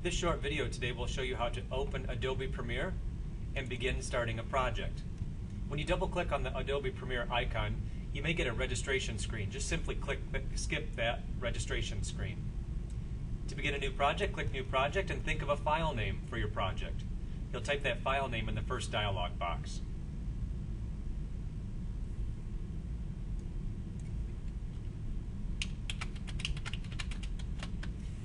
This short video today will show you how to open Adobe Premiere and begin starting a project. When you double click on the Adobe Premiere icon, you may get a registration screen. Just simply skip that registration screen. To begin a new project, click New Project and think of a file name for your project. You'll type that file name in the first dialog box.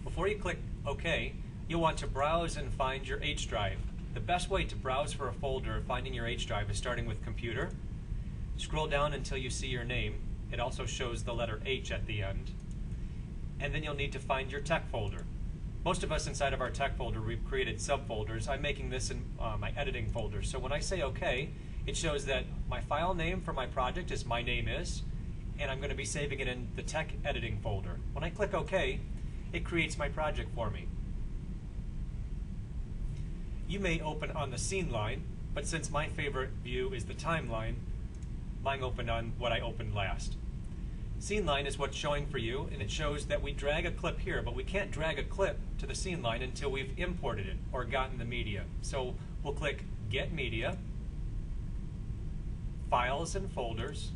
Before you click OK, you'll want to browse and find your H drive. The best way to browse for a folder finding your H drive is starting with Computer. Scroll down until you see your name. It also shows the letter H at the end. And then you'll need to find your tech folder. Most of us inside of our tech folder, we've created subfolders. I'm making this in my editing folder. So when I say OK, it shows that my file name for my project is My Name Is, and I'm going to be saving it in the tech editing folder. When I click OK, it creates my project for me. You may open on the scene line, but since my favorite view is the timeline, mine opened on what I opened last. Scene line is what's showing for you, and it shows that we drag a clip here, but we can't drag a clip to the scene line until we've imported it or gotten the media. So we'll click Get Media, Files and Folders,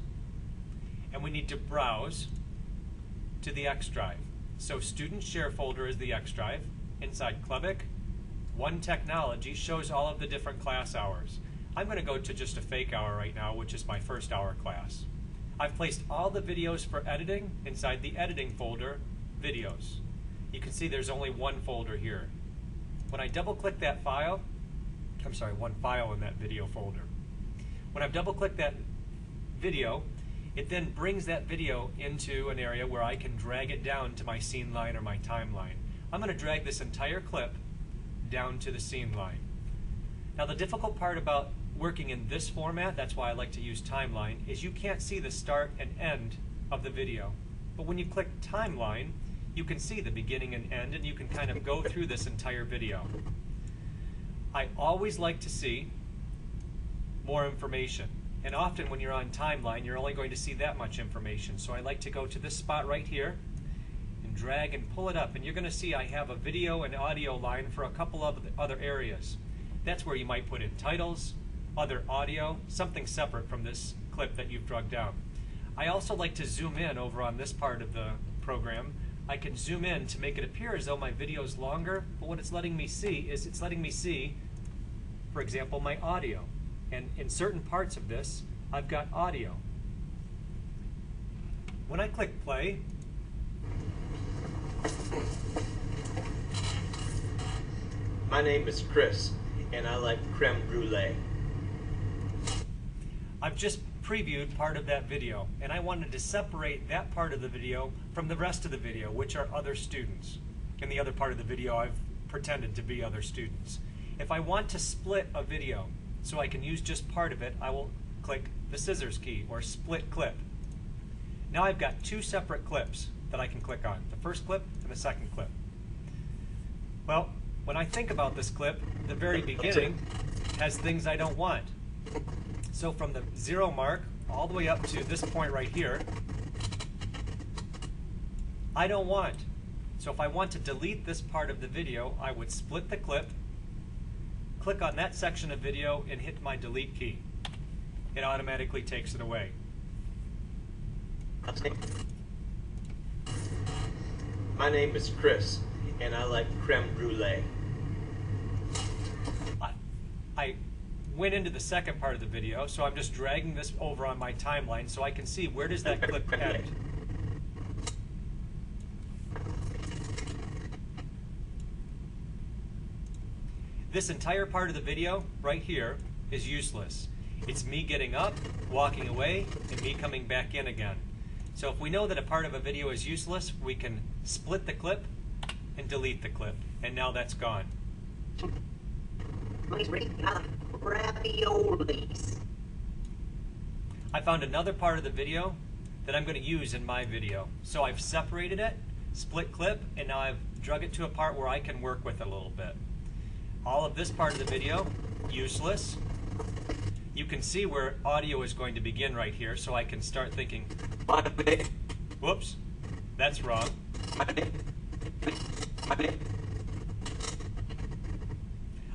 and we need to browse to the X drive. So Student Share folder is the X drive. Inside Chlebek, One Technology shows all of the different class hours. I'm going to go to just a fake hour right now, which is my first hour class. I've placed all the videos for editing inside the editing folder, Videos. You can see there's only one folder here. When I double click that file, one file in that video folder. When I've double clicked that video, it then brings that video into an area where I can drag it down to my scene line or my timeline. I'm going to drag this entire clip down to the scene line. Now the difficult part about working in this format, that's why I like to use timeline, is you can't see the start and end of the video. But when you click timeline, you can see the beginning and end, and you can kind of go through this entire video. I always like to see more information. And often when you're on timeline, you're only going to see that much information. So I like to go to this spot right here and drag and pull it up. And you're going to see I have a video and audio line for a couple of other areas. That's where you might put in titles, other audio, something separate from this clip that you've dragged down. I also like to zoom in over on this part of the program. I can zoom in to make it appear as though my video is longer, but what it's letting me see is it's letting me see, for example, my audio. And in certain parts of this, I've got audio. When I click play, my name is Chris, and I like creme brulee. I've just previewed part of that video, and I wanted to separate that part of the video from the rest of the video, which are other students. In the other part of the video, I've pretended to be other students. If I want to split a video so I can use just part of it, I will click the scissors key, or split clip. Now I've got two separate clips that I can click on, the first clip and the second clip. Well, when I think about this clip, the very beginning has things I don't want. So from the 0 mark all the way up to this point right here, I don't want. So if I want to delete this part of the video, I would split the clip, click on that section of video, and hit my delete key. It automatically takes it away. My name is Chris, and I like creme brulee. I went into the second part of the video, so I'm just dragging this over on my timeline so I can see where does that clip end. This entire part of the video right here is useless. It's me getting up, walking away, and me coming back in again. So if we know that a part of a video is useless, we can split the clip and delete the clip. And now that's gone. I found another part of the video that I'm going to use in my video. So I've separated it, split clip, and now I've drug it to a part where I can work with it a little bit. All of this part of the video, useless. You can see where audio is going to begin right here, so I can start thinking, whoops, that's wrong.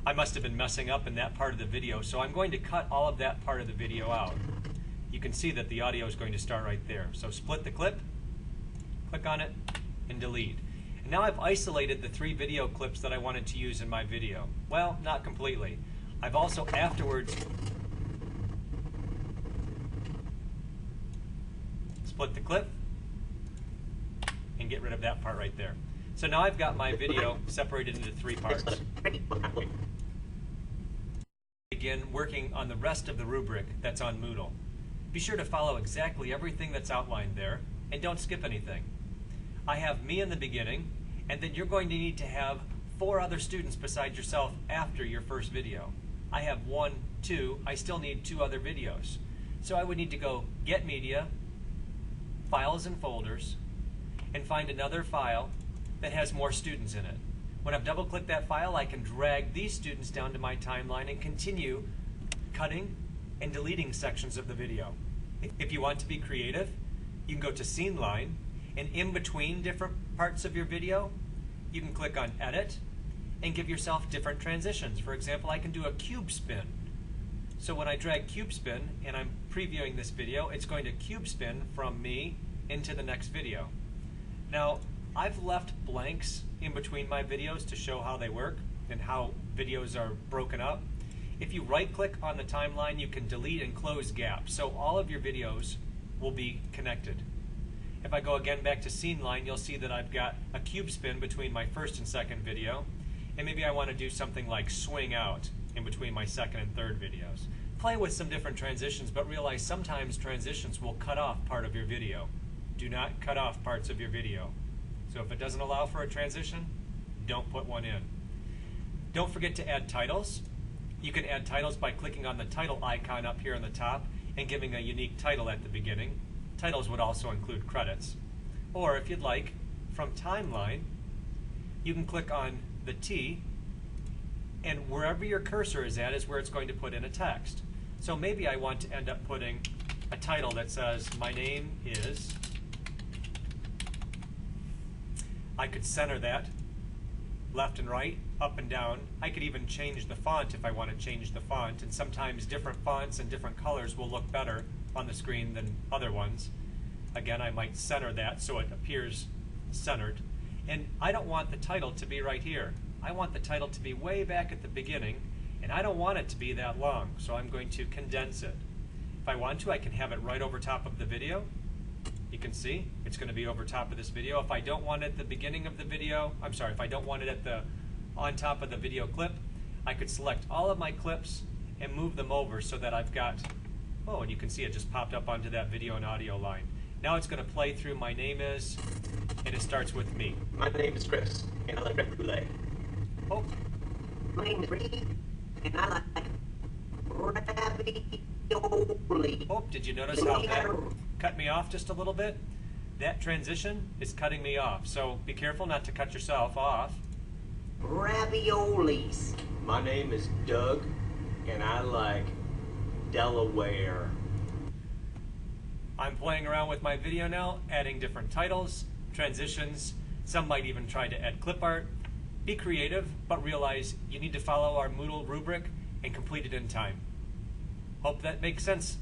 I must have been messing up in that part of the video, so I'm going to cut all of that part of the video out. You can see that the audio is going to start right there. So split the clip, click on it, and delete. And now I've isolated the 3 video clips that I wanted to use in my video. Well, not completely. I've also afterwards split the clip and get rid of that part right there. So now I've got my video separated into 3 parts. Begin working on the rest of the rubric that's on Moodle. Be sure to follow exactly everything that's outlined there and don't skip anything. I have me in the beginning, and then you're going to need to have 4 other students besides yourself after your first video. I have 1, 2, I still need 2 other videos. So I would need to go Get Media, Files and Folders, and find another file that has more students in it. When I've double-clicked that file, I can drag these students down to my timeline and continue cutting and deleting sections of the video. If you want to be creative, you can go to Scene Line, and in between different parts of your video, you can click on Edit and give yourself different transitions. For example, I can do a cube spin. So when I drag cube spin and I'm previewing this video, it's going to cube spin from me into the next video. Now, I've left blanks in between my videos to show how they work and how videos are broken up. If you right-click on the timeline, you can delete and close gaps, so all of your videos will be connected. If I go again back to Scene Line, you'll see that I've got a cube spin between my first and second video, and maybe I want to do something like swing out in between my second and third videos. Play with some different transitions, but realize sometimes transitions will cut off part of your video. Do not cut off parts of your video. So if it doesn't allow for a transition, don't put one in. Don't forget to add titles. You can add titles by clicking on the title icon up here on the top and giving a unique title at the beginning. Titles would also include credits. Or if you'd like, from Timeline, you can click on the T, and wherever your cursor is at is where it's going to put in a text. So maybe I want to end up putting a title that says, my name is. I could center that left and right, up and down. I could even change the font if I want to change the font, and sometimes different fonts and different colors will look better on the screen than other ones. Again, I might center that so it appears centered. And I don't want the title to be right here. I want the title to be way back at the beginning, and I don't want it to be that long, so I'm going to condense it. If I want to, I can have it right over top of the video. You can see it's going to be over top of this video. If I don't want it at the beginning of the video, if I don't want it on top of the video clip, I could select all of my clips and move them over so that I've got, oh, and you can see it just popped up onto that video and audio line. Now it's going to play through my name is, and it starts with me. My name is Chris, and I like creme brulee. Oh. My name is Ricky, and I like ravioli. Oh, did you notice how that cut me off just a little bit? That transition is cutting me off, so be careful not to cut yourself off. Raviolis. My name is Doug, and I like Delaware. I'm playing around with my video now, adding different titles, transitions. Some might even try to add clip art. Be creative, but realize you need to follow our Moodle rubric and complete it in time. Hope that makes sense.